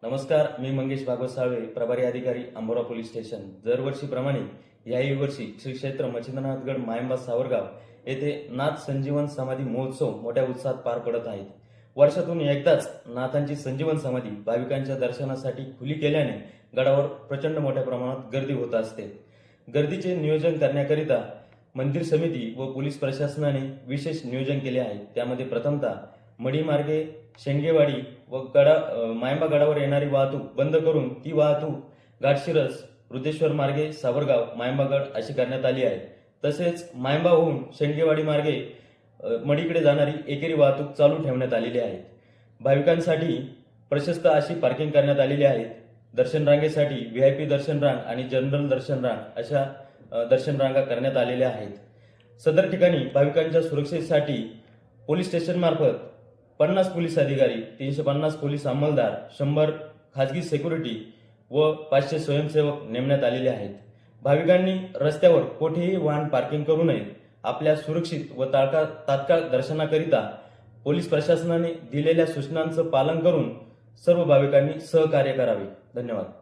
नमस्कार, मी मंगेश भागवत साळवे, प्रभारी अधिकारी, अंबोरा पोलीस स्टेशन. दरवर्षीप्रमाणे याही वर्षी श्री क्षेत्र मच्छिंद्रनाथगड मायंबा सावरगाव येथे नाथ संजीवन समाधी महोत्सव मोठ्या उत्साहात पार पडत आहेत. वर्षातून एकदाच नाथांची संजीवन समाधी भाविकांच्या दर्शनासाठी खुली केल्याने गडावर प्रचंड मोठ्या प्रमाणात गर्दी होत असते. गर्दीचे नियोजन करण्याकरिता मंदिर समिती व पोलीस प्रशासनाने विशेष नियोजन केले आहे. त्यामध्ये प्रथमतः मडी मार्गे शेंगेवाडी व मायंबा गडावर येणारी वाहतूक बंद करून ती वाहतूक घाटशिरस वृद्धेश्वर मार्गे सावरगाव मायंबागड अशी करण्यात आली आहे. तसेच मायंबाहून शेंगेवाडी मार्गे मडीकडे जाणारी एकेरी वाहतूक चालू ठेवण्यात आलेली आहे. भाविकांसाठी प्रशस्त अशी पार्किंग करण्यात आलेली आहे. दर्शन रांगेसाठी VIP दर्शन रांग आणि जनरल दर्शन रांग अशा दर्शन रांगा करण्यात आलेल्या आहेत. सदर ठिकाणी भाविकांच्या सुरक्षेसाठी पोलीस स्टेशन मार्फत 50 पोलीस अधिकारी, 350 पोलीस अंमलदार, 100 खाजगी सिक्युरिटी व 500 स्वयंसेवक नेमण्यात आलेले आहेत. भाविकांनी रस्त्यावर कोठेही वाहन पार्किंग करू नये. आपल्या सुरक्षित व तात्काळ दर्शनाकरिता पोलीस प्रशासनाने दिलेल्या सूचनांचं पालन करून सर्व भाविकांनी सहकार्य करावे. धन्यवाद.